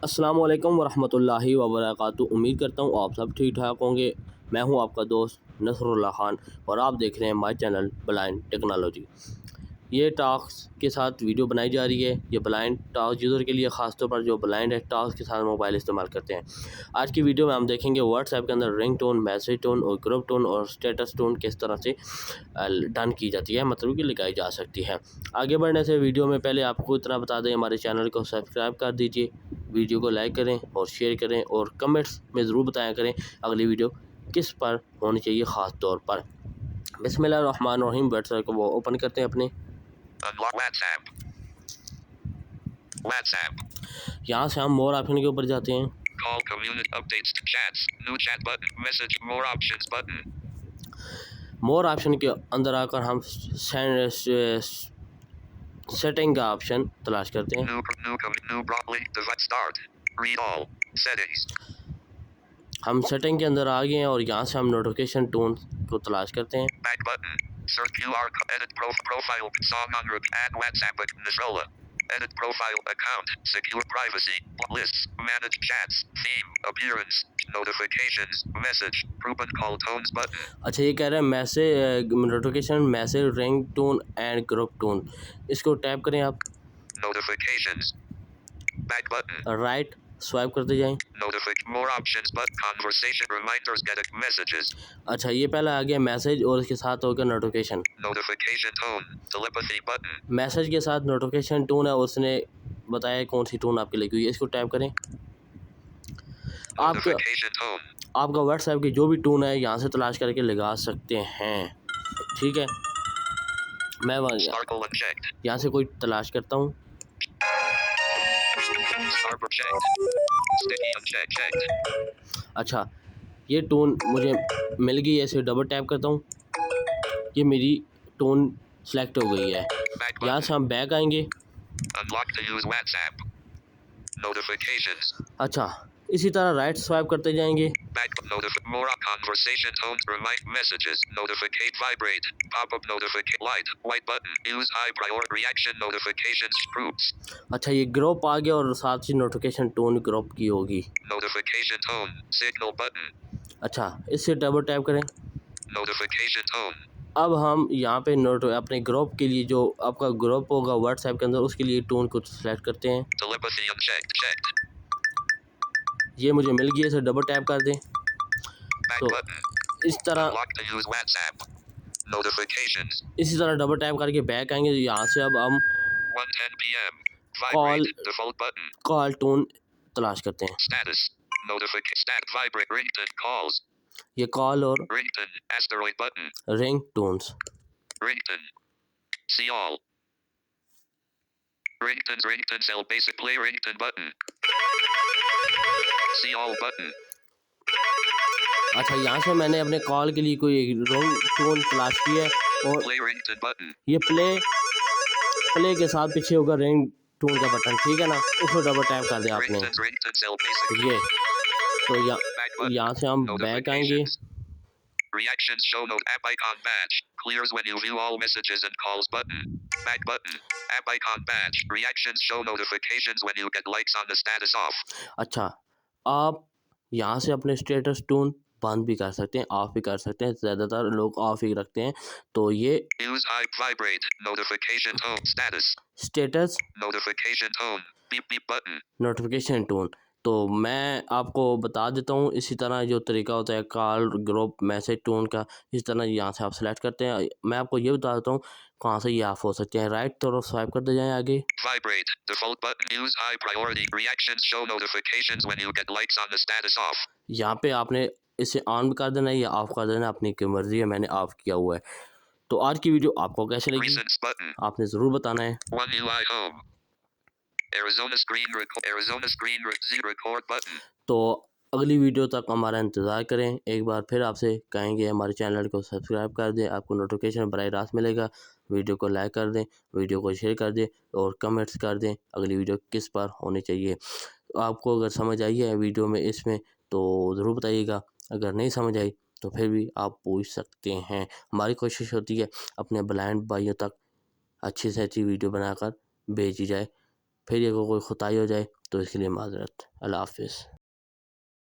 अस्सलाम वालेकुम वरहमतुल्लाहि वबरकातुहू। उम्मीद करता हूँ आप सब ठीक ठाक होंगे। मैं हूँ आपका दोस्त नसरुल्लाह खान और आप देख रहे हैं माय चैनल ब्लाइंड टेक्नोलॉजी। ये टास्क के साथ वीडियो बनाई जा रही है। ये ब्लाइंड टास्क यूज़र के लिए ख़ासतौर पर जो ब्लाइंड है टास्क के साथ मोबाइल इस्तेमाल करते हैं। आज की वीडियो में हम देखेंगे व्हाट्सएप के अंदर रिंग टोन, मैसेज टोन और ग्रुप टोन और स्टेटस टोन किस तरह से डन की जाती है, मतलब कि लगाई जा सकती है। आगे बढ़ने से वीडियो में पहले आपको इतना बता दें, हमारे चैनल को सब्सक्राइब कर दीजिए, वीडियो को लाइक करें और शेयर करें और कमेंट्स में ज़रूर बताया करें अगली वीडियो किस पर होनी चाहिए ख़ास तौर पर। बिस्मिल्लाहिर्रहमानिर्रहीम। व्हाट्सएप को वो ओपन करते हैं अपने। यहाँ से हम मोर ऑप्शन के ऊपर जाते हैं। Call community updates to chats. New chat button. Message more options button. More option के अंदर आकर हम सेटिंग का ऑप्शन तलाश करते हैं। New broccoli. Device start. Read all. Settings. हम सेटिंग के अंदर आ गए हैं और यहाँ से हम नोटिफिकेशन टोन को तलाश करते हैं। Back button. Search QR. Edit profile. Song on group. Add WhatsApp. Nasrola. Edit profile. Account. Secure privacy. Lists. Manage chats. Theme. Appearance. Notifications. Message. Group and call tones button. अच्छा, ये कह रहा है message notification, message, ring tone and group tone. इसको tap करें आप। Notifications. Back button. Right swipe करते जाएं। More options but conversation reminders get messages. अच्छा, ये पहला आ गया मैसेज और इसके साथ हो गया notification. Notification tone. Telepathy button. Message के साथ नोटिफिकेशन टोन है, उसने बताया कौन सी टोन आपकी लगी हुई है, इसको टैप करें। आपका व्हाट्सएप की जो भी टोन है यहाँ से तलाश करके लगा सकते हैं। ठीक है, मैं यहाँ से कोई तलाश करता हूँ। अच्छा, ये टोन मुझे मिल गई है, इसे डबल टैप करता हूँ। ये मेरी टोन सेलेक्ट हो गई है। यहाँ से हम बैक आएंगे। अच्छा, इसी तरह राइट स्वाइप करते जाएंगे। अच्छा, ये ग्रुप आ गया और साथ ही नोटिफिकेशन टोन ग्रुप की होगी। अच्छा, इससे डबल टैप करें। अब हम यहाँ पे नोट अपने ग्रुप के लिए जो आपका ग्रुप होगा व्हाट्सएप के अंदर, उसके लिए टोन को सिलेक्ट करते हैं। ये मुझे मिल गया, इसे डबल टैप कर दें। तो इस तरह डबल टैप करके बैक आएंगे। यहाँ से अब हम कॉल टोन तलाश करते हैं। ये कॉल और ring tones. Ringtone cell basic play ringtone button. See all button. अच्छा, यहाँ से मैंने अपने कॉल के लिए कोई रिंग टोन तलाश की है और Play ringtone button. ये प्ले के साथ पीछे होगा रिंग टोन का बटन, ठीक है ना, उसको डबल टैप कर दिया आपने। Ringtone cell basic. ये तो यहाँ से हम बैक आएंगे। Reactions show note app icon badge clears when you view all messages and calls button. Back button. App icon badge. Reactions show notifications when you get likes on the status off. अच्छा, आप यहाँ से अपने status tone बंद भी कर सकते हैं, ऑफ भी कर सकते हैं। ज़्यादातर लोग ऑफ ही रखते हैं। तो ये Use I vibrate notification tone status. Status Notification tone beep beep button. Notification tone. तो मैं आपको बता देता हूँ, इसी तरह जो तरीका होता है कॉल, ग्रुप, मैसेज टोन का, इस तरह यहाँ से आप सेलेक्ट करते हैं। मैं आपको ये बता देता हूँ कहाँ से ये ऑफ हो सकते हैं। राइट तरफ स्वाइप करते जाएं आगे। Vibrate default button. Use high priority. Reactions show notifications when you get likes on the status off. यहाँ पे आपने इसे ऑन भी कर देना है या ऑफ कर देना, अपनी की मर्जी है, मैंने ऑफ किया हुआ है। तो आज की वीडियो आपको कैसे लगी Recents button. आपने ज़रूर बताना है। One UI home. Arizona screen record button. तो अगली वीडियो तक हमारा इंतज़ार करें। एक बार फिर आपसे कहेंगे हमारे चैनल को सब्सक्राइब कर दें, आपको नोटिफिकेशन बराह रास्त मिलेगा। वीडियो को लाइक कर दें, वीडियो को शेयर कर दें और कमेंट्स कर दें अगली वीडियो किस पर होनी चाहिए। आपको अगर समझ आई है वीडियो में इसमें तो ज़रूर बताइएगा, अगर नहीं समझ आई तो फिर भी आप पूछ सकते हैं। हमारी कोशिश होती है अपने ब्लाइंड भाइयों तक अच्छी से अच्छी वीडियो बनाकर भेजी जाए। फिर ये कोई खुताई हो जाए तो इसके लिए माजरत। अल्लाह हाफिज़।